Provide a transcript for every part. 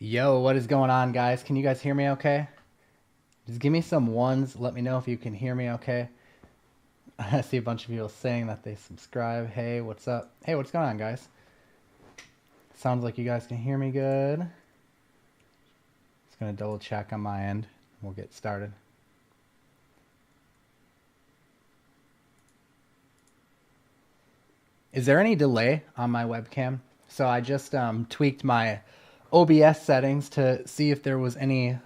Yo, what is going on, guys? Can you guys hear me okay? Just give me some ones. Let me know if you can hear me okay. I see a bunch of people saying that they subscribe. Hey, what's up? Hey, what's going on, guys? Sounds like you guys can hear me good. Just going to double check on my end. We'll get started. Is there any delay on my webcam? So I just tweaked my OBS settings to see if there was any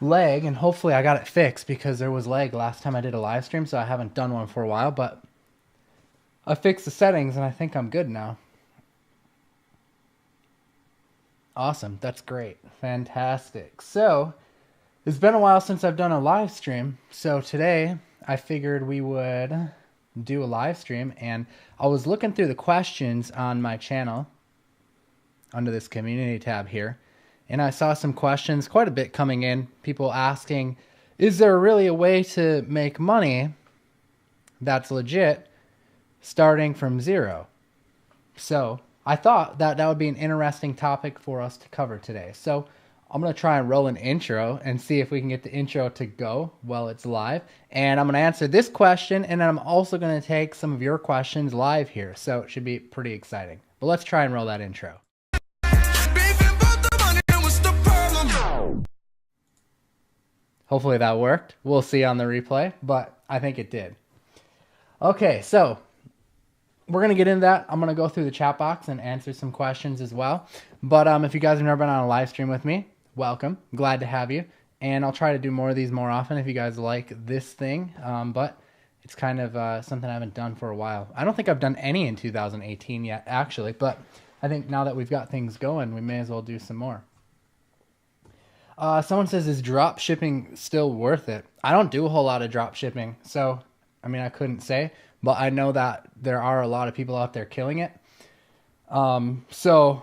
lag, and hopefully I got it fixed because there was lag last time I did a live stream, so I haven't done one for a while, but I fixed the settings and I think I'm good now. Awesome. That's great. Fantastic. So, it's been a while since I've done a live stream, so today I figured we would do a live stream, and I was looking through the questions on my channel under this community tab here, and I saw some questions, quite a bit coming in, people asking, is there really a way to make money that's legit starting from zero? So I thought that that would be an interesting topic for us to cover today. So I'm going to try and roll an intro and see if we can get the intro to go while it's live. And I'm going to answer this question, and then I'm also going to take some of your questions live here. So it should be pretty exciting. But let's try and roll that intro. Hopefully that worked. We'll see on the replay, but I think it did. Okay, so we're going to get into that. I'm going to go through the chat box and answer some questions as well. But if you guys have never been on a live stream with me, welcome. Glad to have you. And I'll try to do more of these more often if you guys like this thing. But it's kind of something I haven't done for a while. I don't think I've done any in 2018 yet, actually. But I think now that we've got things going, we may as well do some more. Someone says, is drop shipping still worth it? I don't do a whole lot of drop shipping, so I mean, I couldn't say, but I know that there are a lot of people out there killing it. So,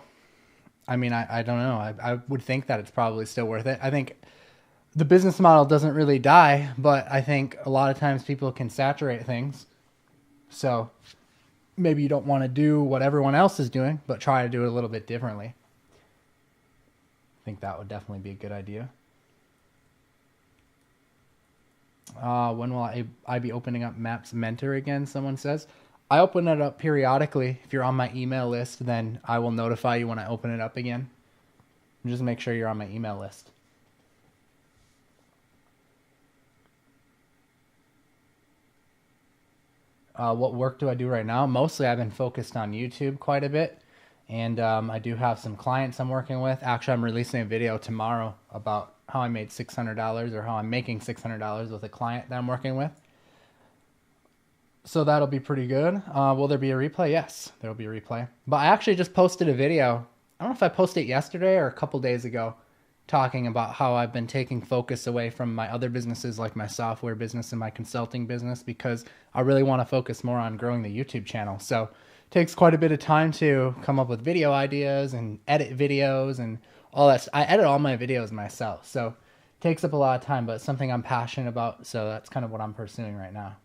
I mean, I don't know. I would think that it's probably still worth it. I think the business model doesn't really die, but I think a lot of times people can saturate things. So maybe you don't want to do what everyone else is doing, but try to do it a little bit differently. I think that would definitely be a good idea. When will I be opening up Maps Mentor again? Someone says. I open it up periodically. If you're on my email list, then I will notify you when I open it up again. Just make sure you're on my email list. What work do I do right now? Mostly I've been focused on YouTube quite a bit. And I do have some clients I'm working with. Actually, I'm releasing a video tomorrow about how I made $600 or how I'm making $600 with a client that I'm working with. So that'll be pretty good. Will there be a replay? Yes, there'll be a replay. But I actually just posted a video. I don't know if I posted it yesterday or a couple days ago, talking about how I've been taking focus away from my other businesses, like my software business and my consulting business, because I really want to focus more on growing the YouTube channel. So takes quite a bit of time to come up with video ideas and edit videos and all that. I edit all my videos myself, so it takes up a lot of time, but it's something I'm passionate about, so that's kind of what I'm pursuing right now.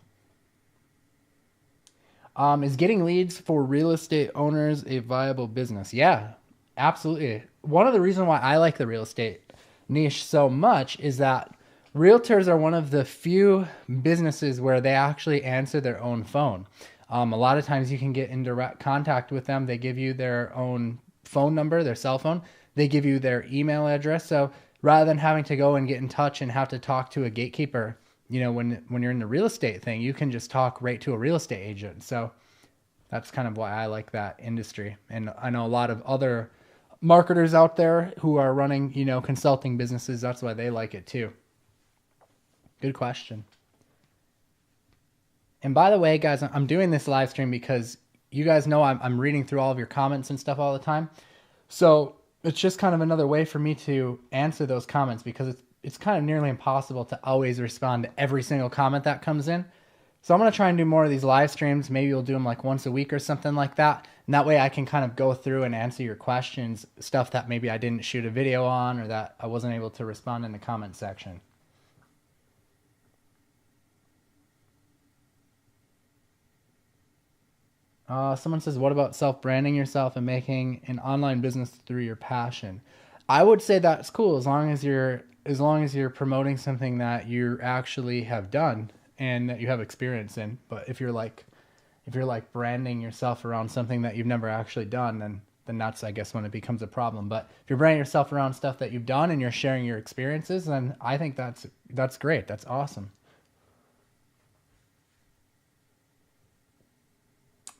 Is getting leads for real estate owners a viable business? Yeah, absolutely. One of the reasons why I like the real estate niche so much is that realtors are one of the few businesses where they actually answer their own phone. A lot of times you can get in direct contact with them. They give you their own phone number, their cell phone. They give you their email address. So rather than having to go and get in touch and have to talk to a gatekeeper, you know, when you're in the real estate thing, you can just talk right to a real estate agent. So that's kind of why I like that industry. And I know a lot of other marketers out there who are running, you know, consulting businesses. That's why they like it too. Good question. And by the way, guys, I'm doing this live stream because you guys know I'm reading through all of your comments and stuff all the time. So it's just kind of another way for me to answer those comments, because it's kind of nearly impossible to always respond to every single comment that comes in. So I'm going to try and do more of these live streams. Maybe we'll do them like once a week or something like that. And that way I can kind of go through and answer your questions, stuff that maybe I didn't shoot a video on or that I wasn't able to respond in the comment section. Someone says, what about self-branding yourself and making an online business through your passion? I would say that's cool as long as you're promoting something that you actually have done and that you have experience in. But if you're like branding yourself around something that you've never actually done, then that's, I guess, when it becomes a problem. But if you're branding yourself around stuff that you've done and you're sharing your experiences, then I think that's great. That's awesome.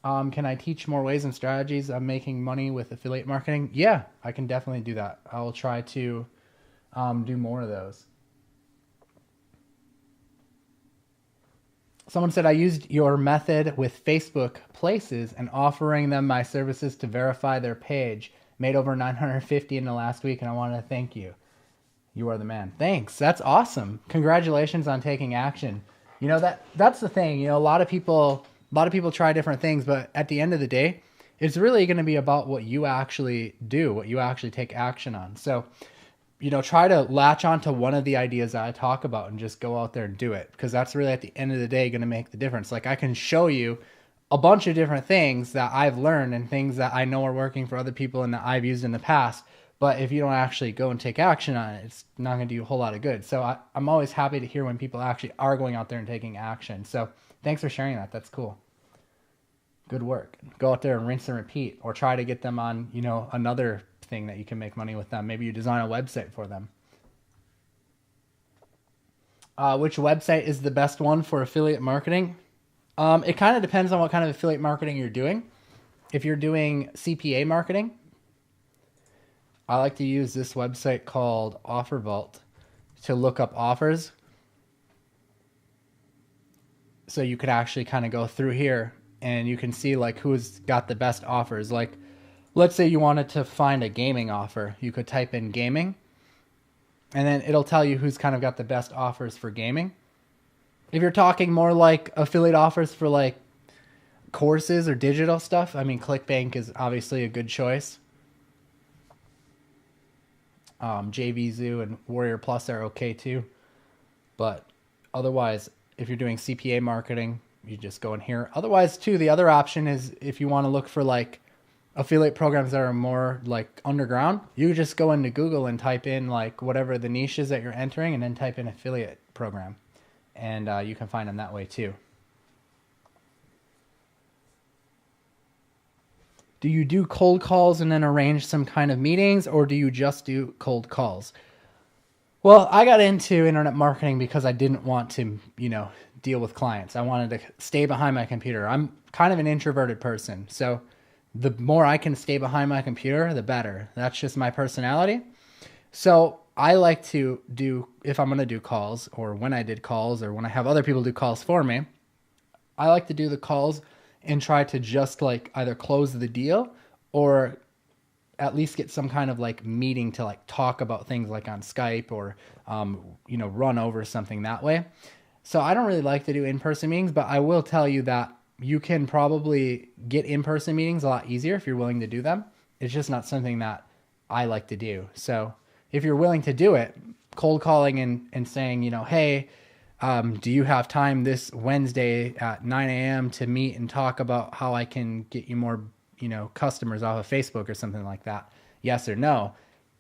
Can I teach more ways and strategies of making money with affiliate marketing? Yeah, I can definitely do that. I will try to do more of those. Someone said I used your method with Facebook Places and offering them my services to verify their page. Made over 950 in the last week, and I wanted to thank you. You are the man. Thanks. That's awesome. Congratulations on taking action. That's the thing. A lot of people try different things, but at the end of the day, it's really going to be about what you actually do, what you actually take action on. So, try to latch onto one of the ideas that I talk about and just go out there and do it, because that's really at the end of the day going to make the difference. Like, I can show you a bunch of different things that I've learned and things that I know are working for other people and that I've used in the past. But if you don't actually go and take action on it, it's not going to do you a whole lot of good. So I'm always happy to hear when people actually are going out there and taking action. So thanks for sharing that. That's cool. Good work. Go out there and rinse and repeat, or try to get them on, another thing that you can make money with them. Maybe you design a website for them. Which website is the best one for affiliate marketing? It kind of depends on what kind of affiliate marketing you're doing. If you're doing CPA marketing, I like to use this website called Offer Vault to look up offers. So you could actually kind of go through here and you can see like who's got the best offers. Like, let's say you wanted to find a gaming offer. You could type in gaming, and then it'll tell you who's kind of got the best offers for gaming. If you're talking more like affiliate offers for like courses or digital stuff, I mean, ClickBank is obviously a good choice. JVZoo and Warrior Plus are okay too. But otherwise, if you're doing CPA marketing, you just go in here. Otherwise, too, the other option is if you want to look for like affiliate programs that are more like underground, you just go into Google and type in like whatever the niche is that you're entering, and then type in affiliate program, and you can find them that way too. Do you do cold calls and then arrange some kind of meetings, or do you just do cold calls? Well, I got into internet marketing because I didn't want to, deal with clients. I wanted to stay behind my computer. I'm kind of an introverted person, so the more I can stay behind my computer, the better. That's just my personality. So I like to do, if I'm going to do calls, or when I did calls, or when I have other people do calls for me, I like to do the calls and try to just like either close the deal or at least get some kind of like meeting to like talk about things like on Skype, or, run over something that way. So I don't really like to do in-person meetings, but I will tell you that you can probably get in-person meetings a lot easier if you're willing to do them. It's just not something that I like to do. So if you're willing to do it, cold calling and saying, hey, do you have time this Wednesday at 9 a.m. to meet and talk about how I can get you more, customers off of Facebook or something like that? Yes or no.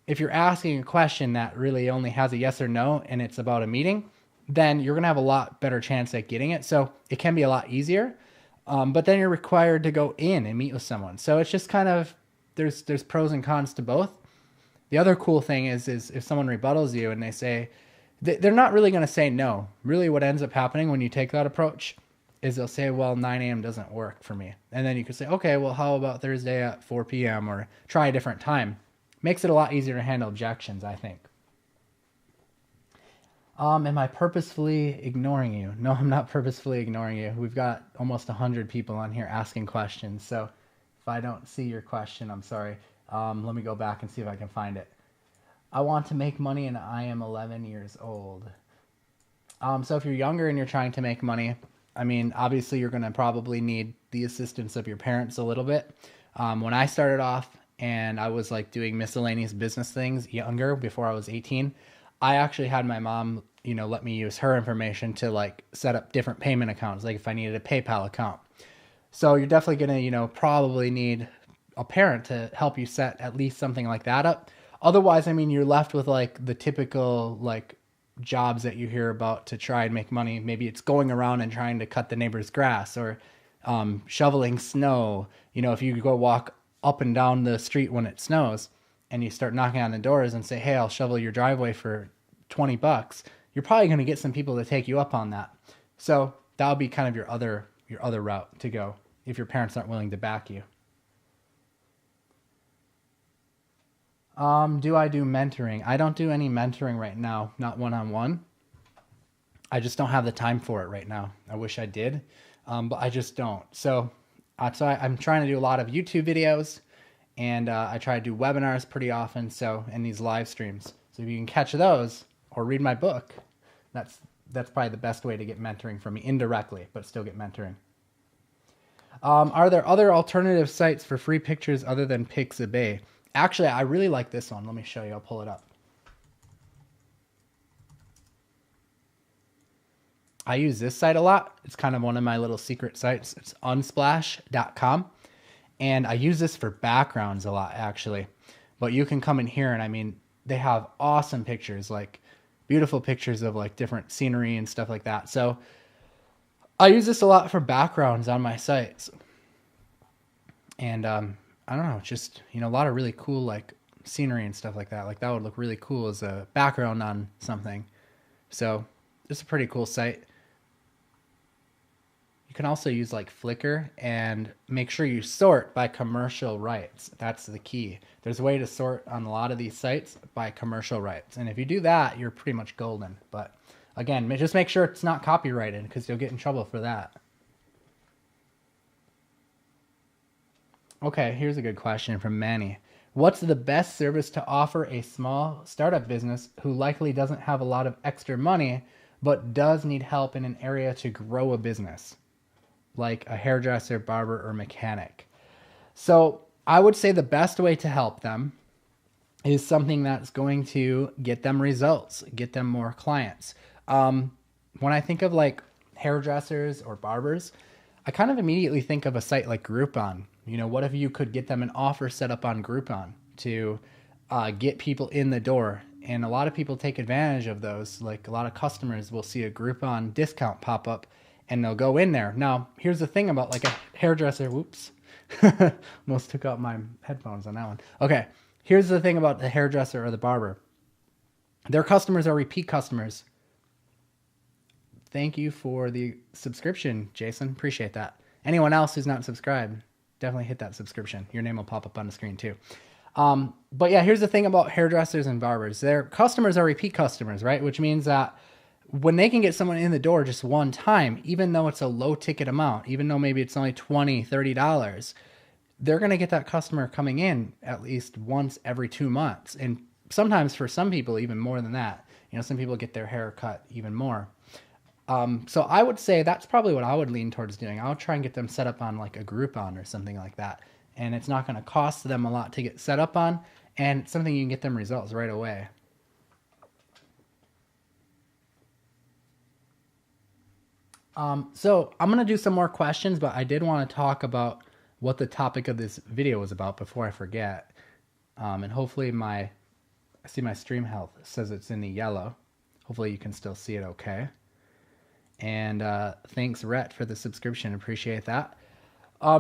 If you're asking a question that really only has a yes or no and it's about a meeting, then you're going to have a lot better chance at getting it. So it can be a lot easier. But then you're required to go in and meet with someone. So it's just kind of, there's pros and cons to both. The other cool thing is if someone rebuttals you and they say, they're not really going to say no. Really what ends up happening when you take that approach is they'll say, well, 9 a.m. doesn't work for me. And then you can say, okay, well, how about Thursday at 4 p.m. or try a different time. Makes it a lot easier to handle objections, I think. Am I purposefully ignoring you? No, I'm not purposefully ignoring you. We've got almost 100 people on here asking questions. So if I don't see your question, I'm sorry. Let me go back and see if I can find it. I want to make money and I am 11 years old. So if you're younger and you're trying to make money, I mean, obviously you're going to probably need the assistance of your parents a little bit. When I started off and I was like doing miscellaneous business things younger, before I was 18, I actually had my mom, let me use her information to like set up different payment accounts, like if I needed a PayPal account. So you're definitely going to, probably need a parent to help you set at least something like that up. Otherwise, I mean, you're left with like the typical like jobs that you hear about to try and make money. Maybe it's going around and trying to cut the neighbor's grass, or shoveling snow. You know, if you go walk up and down the street when it snows and you start knocking on the doors and say, "Hey, I'll shovel your driveway for $20," you're probably going to get some people to take you up on that. So that would be kind of your other route to go if your parents aren't willing to back you. Do I do mentoring? I don't do any mentoring right now, not one-on-one. I just don't have the time for it right now. I wish I did, but I just don't. So I'm trying to do a lot of YouTube videos, and I try to do webinars pretty often. So, and these live streams. So if you can catch those or read my book, that's probably the best way to get mentoring from me indirectly, but still get mentoring. Are there other alternative sites for free pictures other than Pixabay? Actually, I really like this one. Let me show you. I'll pull it up. I use this site a lot. It's kind of one of my little secret sites. It's unsplash.com. And I use this for backgrounds a lot, actually. But you can come in here and I mean, they have awesome pictures, like beautiful pictures of like different scenery and stuff like that. So I use this a lot for backgrounds on my sites. And I don't know, just, you know, a lot of really cool like scenery and stuff like that. Like that would look really cool as a background on something. So it's a pretty cool site. You can also use like Flickr and make sure you sort by commercial rights. That's the key. There's a way to sort on a lot of these sites by commercial rights. And if you do that, you're pretty much golden. But again, just make sure it's not copyrighted because you'll get in trouble for that. Okay, here's a good question from Manny. What's the best service to offer a small startup business who likely doesn't have a lot of extra money, but does need help in an area to grow a business, like a hairdresser, barber, or mechanic? So I would say the best way to help them is something that's going to get them results, get them more clients. When I think of like hairdressers or barbers, I kind of immediately think of a site like Groupon. You know, what if you could get them an offer set up on Groupon to get people in the door? And a lot of people take advantage of those. Like a lot of customers will see a Groupon discount pop up and they'll go in there. Now, here's the thing about like a hairdresser. Whoops. Almost took out my headphones on that one. Okay. Here's the thing about the hairdresser or the barber. Their customers are repeat customers. Thank you for the subscription, Jason. Appreciate that. Anyone else who's not subscribed, definitely hit that subscription. Your name will pop up on the screen too. But yeah, here's the thing about hairdressers and barbers. Their customers are repeat customers, right? Which means that when they can get someone in the door just one time, even though it's a low ticket amount, even though maybe it's only $20, $30, they're going to get that customer coming in at least once every 2 months. And sometimes for some people, even more than that. You know, some people get their hair cut even more. So I would say that's probably what I would lean towards doing. I would try and get them set up on like a Groupon or something like that. And it's not going to cost them a lot to get set up on, and it's something you can get them results right away. So I'm going to do some more questions, but I did want to talk about what the topic of this video was about before I forget. And hopefully I see my stream health says it's in the yellow. Hopefully you can still see it okay. And thanks, Rhett, for the subscription. Appreciate that.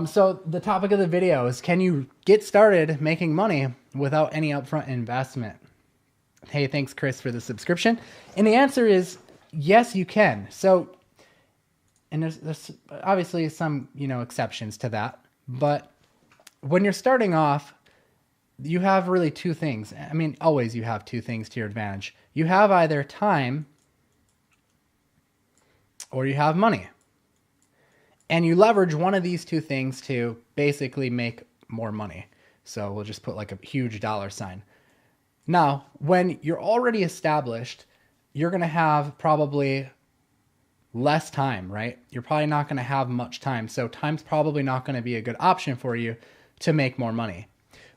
So the topic of the video is, can you get started making money without any upfront investment? Hey, thanks, Chris, for the subscription. And the answer is yes, you can. So, and there's obviously some, you know, exceptions to that. But when you're starting off, you have really two things. I mean, always you have two things to your advantage. You have either time or you have money. And you leverage one of these two things to basically make more money. So we'll just put like a huge dollar sign. Now, when you're already established, you're going to have probably less time, right? You're probably not going to have much time. So time's probably not going to be a good option for you to make more money.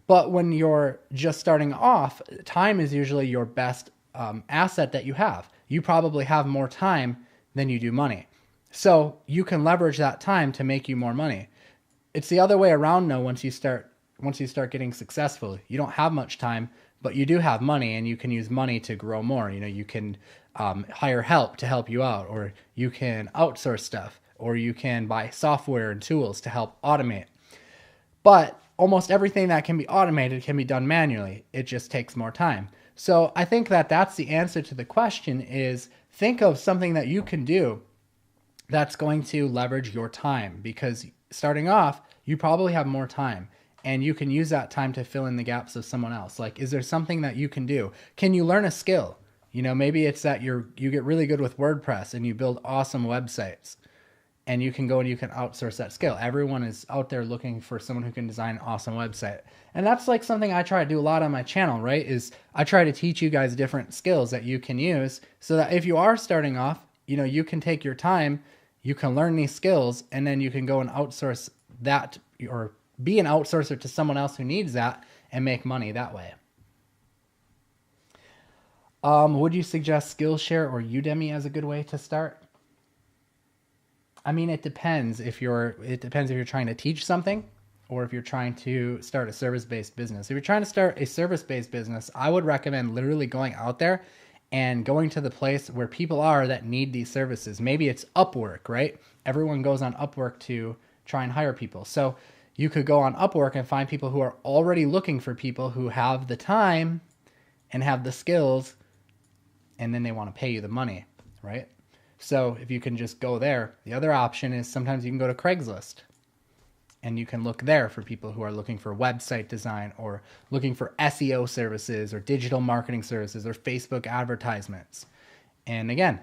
But when you're just starting off, time is usually your best asset that you have. You probably have more time than you do money. So you can leverage that time to make you more money. It's the other way around though. Once you start getting successful, you don't have much time, but you do have money and you can use money to grow more. You know, you can hire help to help you out, or you can outsource stuff, or you can buy software and tools to help automate. But almost everything that can be automated can be done manually. It just takes more time. So I think that that's the answer to the question is think of something that you can do that's going to leverage your time, because starting off, you probably have more time and you can use that time to fill in the gaps of someone else. Like, is there something that you can do? Can you learn a skill? You know, maybe it's that you get really good with WordPress and you build awesome websites, and you can go and you can outsource that skill. Everyone is out there looking for someone who can design an awesome website. And that's like something I try to do a lot on my channel, right? Is I try to teach you guys different skills that you can use so that if you are starting off, you know, you can take your time, you can learn these skills, and then you can go and outsource that or be an outsourcer to someone else who needs that and make money that way. Would you suggest Skillshare or Udemy as a good way to start? I mean, it depends if you're trying to teach something or if you're trying to start a service-based business. If you're trying to start a service-based business, I would recommend literally going out there and going to the place where people are that need these services. Maybe it's Upwork, right? Everyone goes on Upwork to try and hire people. So you could go on Upwork and find people who are already looking for people who have the time and have the skills, and then they want to pay you the money, right? So if you can just go there. The other option is sometimes you can go to Craigslist and you can look there for people who are looking for website design or looking for SEO services or digital marketing services or Facebook advertisements. And again,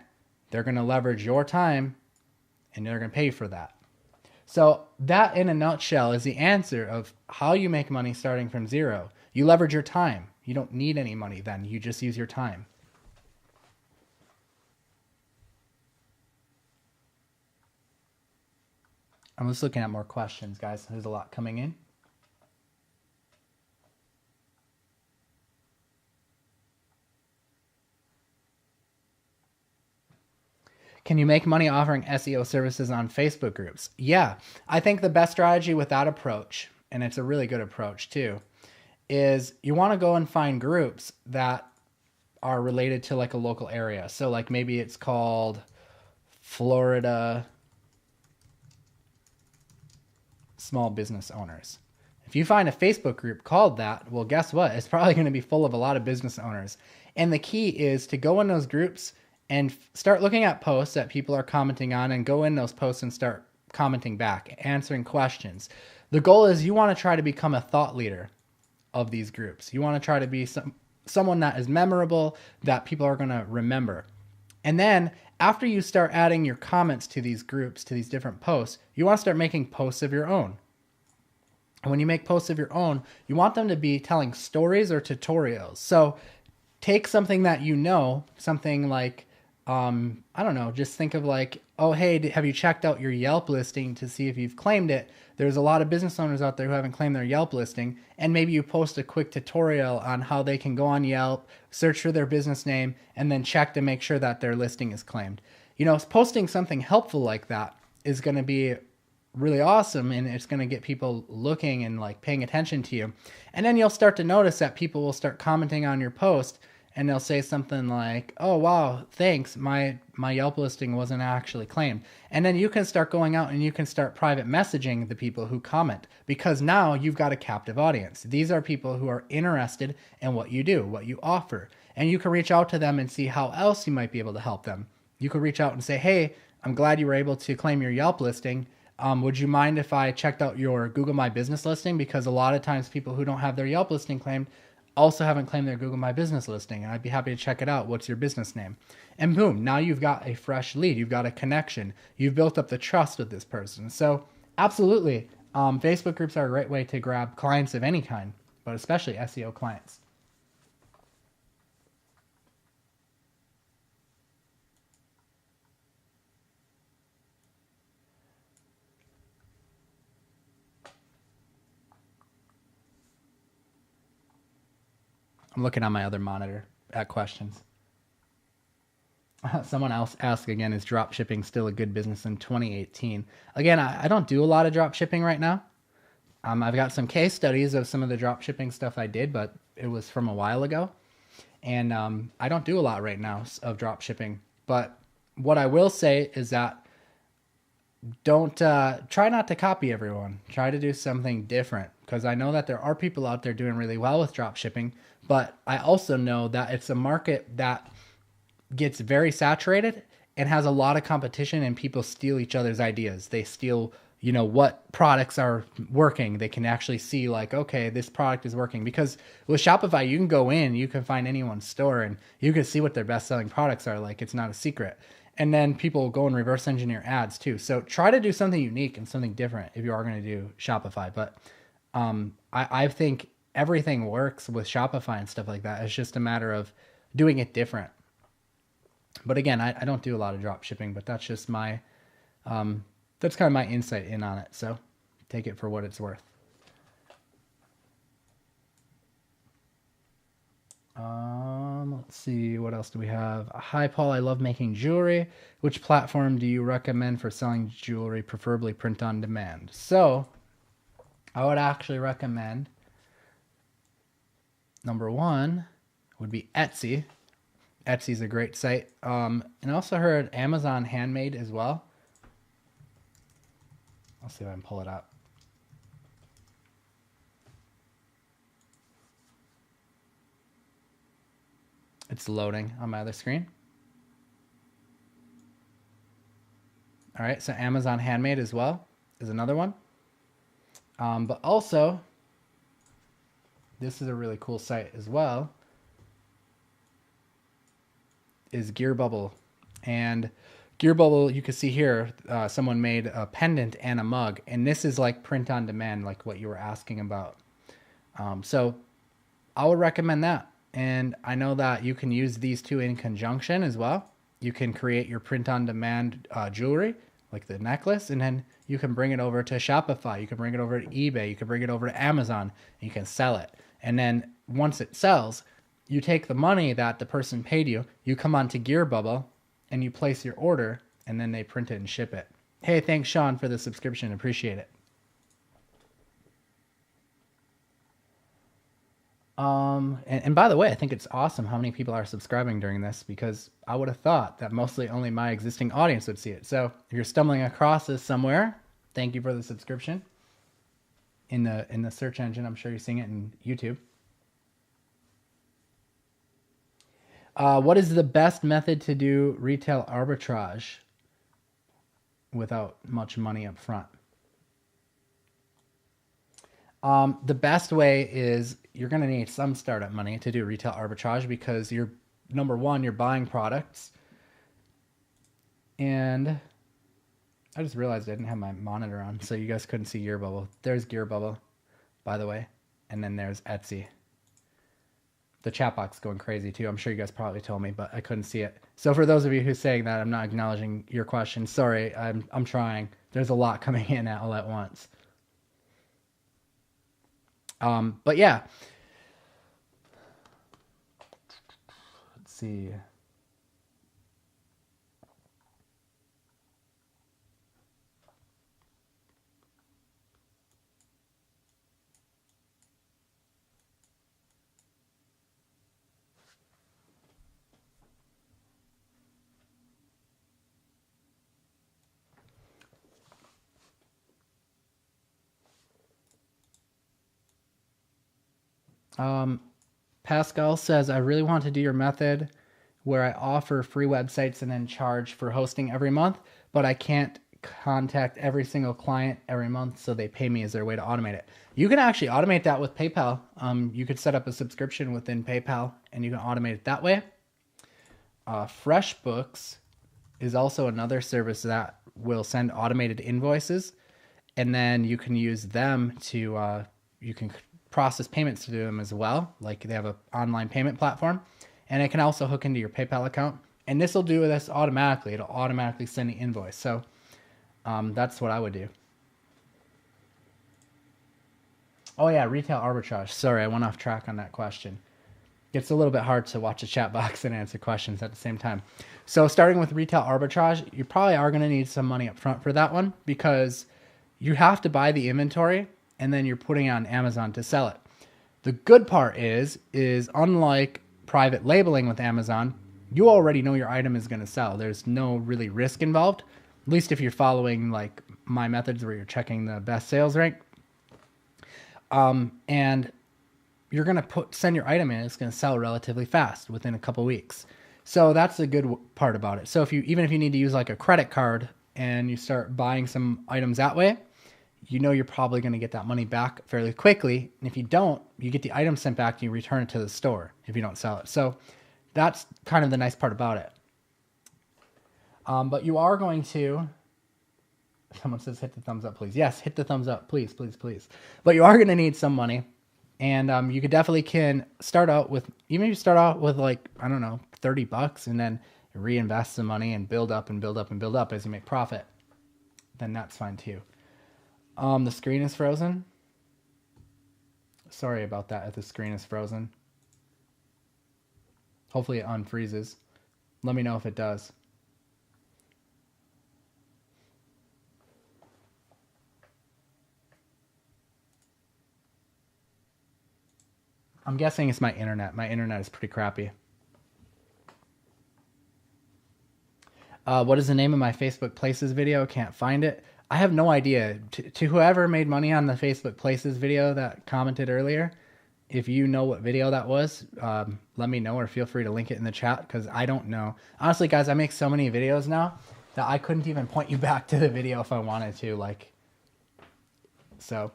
they're going to leverage your time and they're going to pay you for that. So that in a nutshell is the answer of how you make money starting from zero. You leverage your time. You don't need any money then. You just use your time. I'm just looking at more questions, guys. There's a lot coming in. Can you make money offering SEO services on Facebook groups? Yeah, I think the best strategy with that approach, and it's a really good approach too, is you want to go and find groups that are related to like a local area. So like maybe it's called Florida Small Business Owners. If you find a Facebook group called that, well, guess what? It's probably going to be full of a lot of business owners. And the key is to go in those groups and start looking at posts that people are commenting on and go in those posts and start commenting back, answering questions. The goal is you want to try to become a thought leader of these groups. You want to try to be someone that is memorable, that people are going to remember. And then after you start adding your comments to these groups, to these different posts, you want to start making posts of your own. And when you make posts of your own, you want them to be telling stories or tutorials. So take something that you know, something like, I don't know, just think of like, oh, hey, have you checked out your Yelp listing to see if you've claimed it? There's a lot of business owners out there who haven't claimed their Yelp listing. And maybe you post a quick tutorial on how they can go on Yelp, search for their business name, and then check to make sure that their listing is claimed. You know, posting something helpful like that is going to be really awesome, and it's going to get people looking and like paying attention to you. And then you'll start to notice that people will start commenting on your post, and they'll say something like, oh, wow, thanks, my Yelp listing wasn't actually claimed. And then you can start going out and you can start private messaging the people who comment, because now you've got a captive audience. These are people who are interested in what you do, what you offer. And you can reach out to them and see how else you might be able to help them. You could reach out and say, hey, I'm glad you were able to claim your Yelp listing. Would you mind if I checked out your Google My Business listing? Because a lot of times people who don't have their Yelp listing claimed also haven't claimed their Google My Business listing, and I'd be happy to check it out. What's your business name? And boom, now you've got a fresh lead. You've got a connection. You've built up the trust with this person. So absolutely, Facebook groups are a great way to grab clients of any kind, but especially SEO clients. I'm looking on my other monitor at questions. Someone else asked again, is drop shipping still a good business in 2018? Again, I don't do a lot of drop shipping right now. I've got some case studies of some of the drop shipping stuff I did, but it was from a while ago. And I don't do a lot right now of drop shipping. But what I will say is that don't try not to copy everyone. Try to do something different, because I know that there are people out there doing really well with drop shipping, but I also know that it's a market that gets very saturated and has a lot of competition, and people steal each other's ideas. They steal, what products are working. They can actually see like, okay, this product is working, because with Shopify, you can go in, you can find anyone's store and you can see what their best selling products are. Like, it's not a secret. And then people go and reverse engineer ads too. So try to do something unique and something different if you are going to do Shopify. But I think everything works with Shopify and stuff like that. It's just a matter of doing it different. But again, I don't do a lot of drop shipping, but that's just my, that's kind of my insight in on it. So take it for what it's worth. Let's see, what else do we have? Hi, Paul, I love making jewelry. Which platform do you recommend for selling jewelry, preferably print on demand? So I would actually recommend, number one would be Etsy. Etsy's a great site. And I also heard Amazon Handmade as well. I'll see if I can pull it up. It's loading on my other screen. All right, so Amazon Handmade as well is another one. But also, this is a really cool site as well, is Gear Bubble. And Gear Bubble, you can see here, someone made a pendant and a mug. And this is like print on demand, like what you were asking about. So I would recommend that. And I know that you can use these two in conjunction as well. You can create your print on demand jewelry, like the necklace, and then you can bring it over to Shopify. You can bring it over to eBay. You can bring it over to Amazon. And you can sell it. And then once it sells, you take the money that the person paid you, you come onto Gear Bubble, and you place your order, and then they print it and ship it. Hey, thanks, Sean, for the subscription. Appreciate it. And by the way, I think it's awesome how many people are subscribing during this, because I would have thought that mostly only my existing audience would see it. So if you're stumbling across this somewhere, thank you for the subscription. In the search engine, I'm sure you're seeing it in YouTube. What is the best method to do retail arbitrage without much money up front? The best way is you're going to need some startup money to do retail arbitrage, because you're, number one, you're buying products. And I just realized I didn't have my monitor on, so you guys couldn't see Gear Bubble. There's Gear Bubble, by the way. And then there's Etsy. The chat box going crazy too. I'm sure you guys probably told me, but I couldn't see it. So for those of you who's saying that I'm not acknowledging your question, sorry, I'm trying. There's a lot coming in all at once. But yeah, let's see. Pascal says, I really want to do your method where I offer free websites and then charge for hosting every month, but I can't contact every single client every month, so they pay me as their way to automate it. You can actually automate that with PayPal. You could set up a subscription within PayPal and you can automate it that way. FreshBooks is also another service that will send automated invoices, and then you can use them to, you can process payments to them as well. Like they have an online payment platform, and it can also hook into your PayPal account. And this will do this automatically. It'll automatically send the invoice. So that's what I would do. Oh yeah, retail arbitrage. Sorry, I went off track on that question. It's a little bit hard to watch a chat box and answer questions at the same time. So starting with retail arbitrage, you probably are going to need some money up front for that one, because you have to buy the inventory and then you're putting it on Amazon to sell it. The good part is unlike private labeling with Amazon, you already know your item is going to sell. There's no really risk involved, at least if you're following like my methods where you're checking the best sales rank. And you're going to send your item in, it's going to sell relatively fast within a couple weeks. So that's the good part about it. So even if you need to use like a credit card and you start buying some items that way, you know you're probably going to get that money back fairly quickly. And if you don't, you get the item sent back and you return it to the store if you don't sell it. So that's kind of the nice part about it. But you are going to, someone says hit the thumbs up, please. Yes, hit the thumbs up, please, please, please. But you are going to need some money. And you can start out with, even if you start out with like, I don't know, $30 and then reinvest some money and build up and build up and build up as you make profit, then that's fine too. The screen is frozen. Sorry about that if the screen is frozen. Hopefully it unfreezes. Let me know if it does. I'm guessing it's my internet. My internet is pretty crappy. What is the name of my Facebook Places video? Can't find it. I have no idea. To whoever made money on the Facebook Places video that commented earlier, if you know what video that was, let me know or feel free to link it in the chat because I don't know. Honestly, guys, I make so many videos now that I couldn't even point you back to the video if I wanted to. So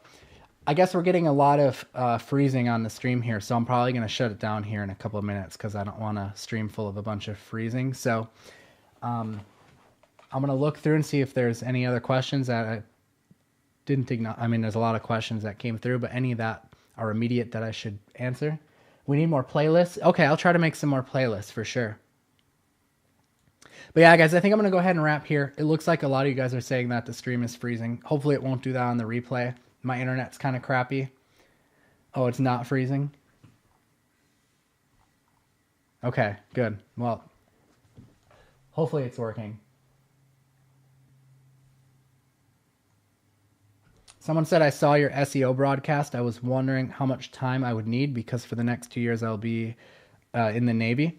I guess we're getting a lot of freezing on the stream here, so I'm probably going to shut it down here in a couple of minutes because I don't want a stream full of a bunch of freezing. So I'm going to look through and see if there's any other questions that I didn't think. I mean, there's a lot of questions that came through, but any that are immediate that I should answer. We need more playlists. Okay, I'll try to make some more playlists for sure. But yeah, guys, I think I'm going to go ahead and wrap here. It looks like a lot of you guys are saying that the stream is freezing. Hopefully it won't do that on the replay. My internet's kind of crappy. Oh, it's not freezing? Okay, good. Well, hopefully it's working. Someone said, I saw your SEO broadcast. I was wondering how much time I would need because for the next 2 years I'll be in the Navy.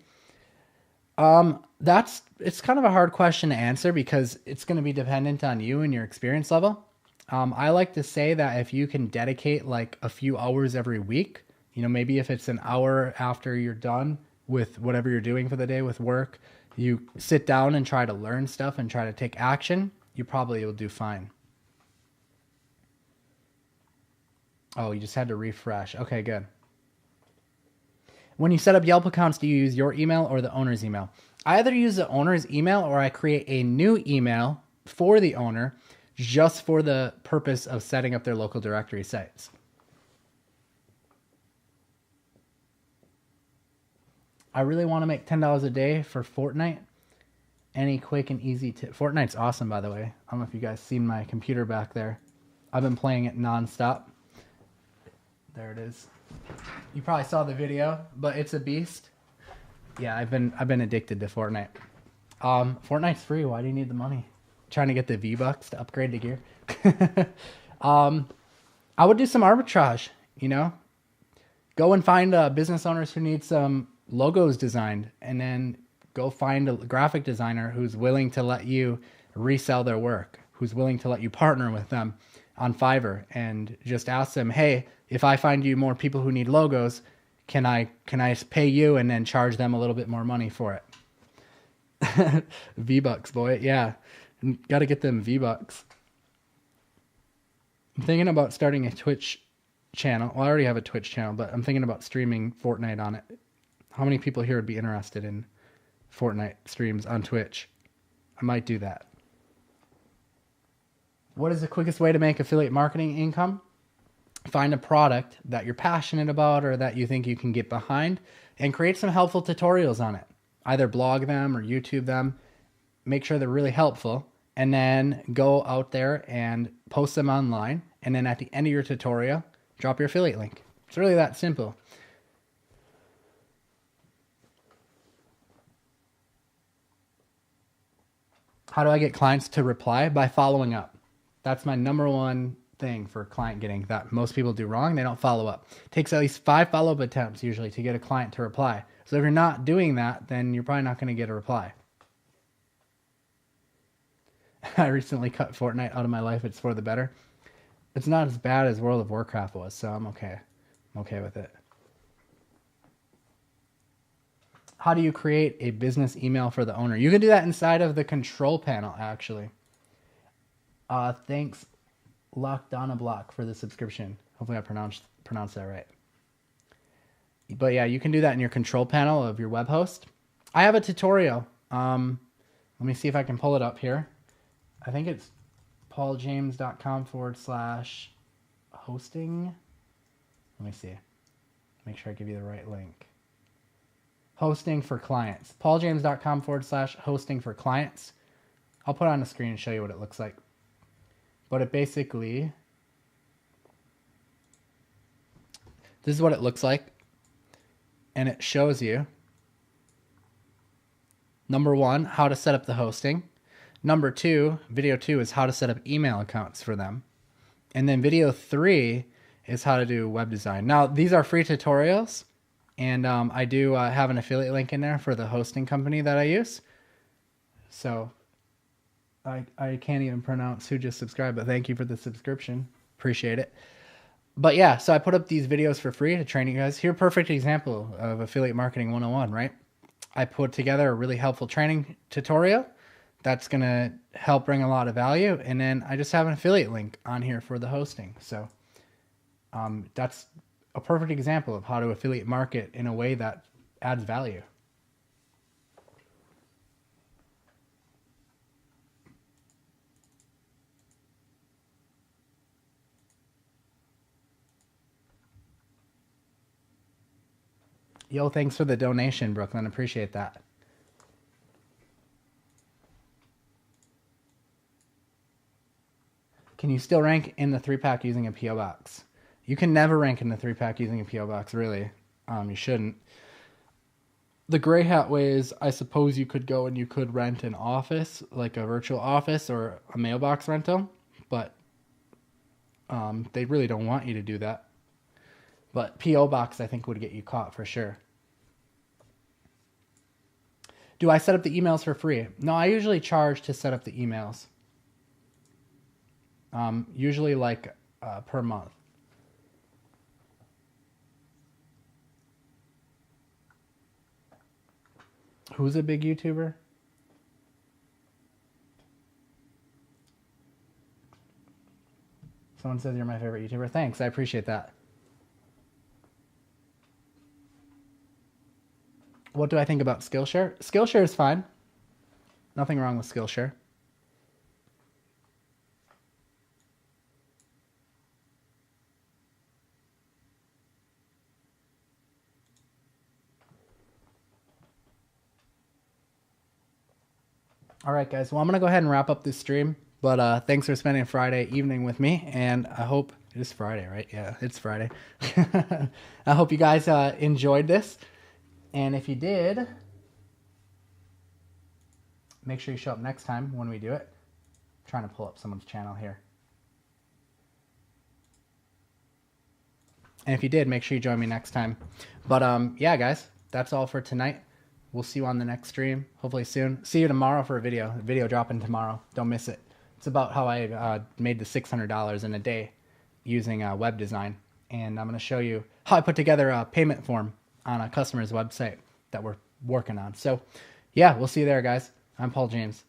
It's kind of a hard question to answer because it's going to be dependent on you and your experience level. I like to say that if you can dedicate like a few hours every week, maybe if it's an hour after you're done with whatever you're doing for the day with work, you sit down and try to learn stuff and try to take action, you probably will do fine. Oh, you just had to refresh. Okay, good. When you set up Yelp accounts, do you use your email or the owner's email? I either use the owner's email or I create a new email for the owner just for the purpose of setting up their local directory sites. I really want to make $10 a day for Fortnite. Any quick and easy tip? Fortnite's awesome, by the way. I don't know if you guys seen my computer back there. I've been playing it nonstop. There it is. You probably saw the video, but it's a beast. Yeah, I've been addicted to Fortnite. Fortnite's free. Why do you need the money? Trying to get the V-Bucks to upgrade the gear. I would do some arbitrage, Go and find business owners who need some logos designed, and then go find a graphic designer who's willing to let you resell their work, who's willing to let you partner with them on Fiverr, and just ask them, hey, if I find you more people who need logos, can I pay you and then charge them a little bit more money for it? V-Bucks, boy. Yeah. Got to get them V-Bucks. I'm thinking about starting a Twitch channel. Well, I already have a Twitch channel, but I'm thinking about streaming Fortnite on it. How many people here would be interested in Fortnite streams on Twitch? I might do that. What is the quickest way to make affiliate marketing income? Find a product that you're passionate about or that you think you can get behind and create some helpful tutorials on it. Either blog them or YouTube them. Make sure they're really helpful, and then go out there and post them online. And then at the end of your tutorial, drop your affiliate link. It's really that simple. How do I get clients to reply? By following up. That's my number one thing for client getting that most people do wrong. They don't follow up. It takes at least 5 follow-up attempts usually to get a client to reply. So if you're not doing that, then you're probably not going to get a reply. I recently cut Fortnite out of my life. It's for the better. It's not as bad as World of Warcraft was, so I'm okay. I'm okay with it. How do you create a business email for the owner? You can do that inside of the control panel, actually. Thanks, Lockdonna Block, for the subscription. Hopefully I pronounced that right. But yeah, you can do that in your control panel of your web host. I have a tutorial. Let me see if I can pull it up here. I think it's pauljames.com/hosting. Let me see. Make sure I give you the right link. Hosting for clients. pauljames.com/hosting for clients. I'll put it on the screen and show you what it looks like. But it basically, this is what it looks like. And it shows you, number 1, how to set up the hosting. Number 2, video 2 is how to set up email accounts for them. And then video 3 is how to do web design. Now, these are free tutorials. And I do have an affiliate link in there for the hosting company that I use. So I can't even pronounce who just subscribed, but thank you for the subscription. Appreciate it. But yeah, so I put up these videos for free to train you guys. Here's a perfect example of affiliate marketing 101, right? I put together a really helpful training tutorial that's going to help bring a lot of value. And then I just have an affiliate link on here for the hosting. So that's a perfect example of how to affiliate market in a way that adds value. Yo, thanks for the donation, Brooklyn. Appreciate that. Can you still rank in the 3-pack using a PO box? You can never rank in the 3-pack using a PO box, really. You shouldn't. The gray hat way is, I suppose you could go and you could rent an office, like a virtual office or a mailbox rental, but they really don't want you to do that. But PO box, I think, would get you caught for sure. Do I set up the emails for free? No, I usually charge to set up the emails. Usually like per month. Who's a big YouTuber? Someone says you're my favorite YouTuber. Thanks, I appreciate that. What do I think about Skillshare? Skillshare is fine. Nothing wrong with Skillshare. All right, guys. Well, I'm going to go ahead and wrap up this stream. But thanks for spending Friday evening with me. And I hope it is Friday, right? Yeah, it's Friday. I hope you guys enjoyed this. And if you did, make sure you show up next time when we do it. I'm trying to pull up someone's channel here. And if you did, make sure you join me next time. But yeah, guys, that's all for tonight. We'll see you on the next stream, hopefully soon. See you tomorrow for a video. The video dropping tomorrow. Don't miss it. It's about how I made the $600 in a day using web design. And I'm going to show you how I put together a payment form on a customer's website that we're working on. So yeah, we'll see you there, guys. I'm Paul James.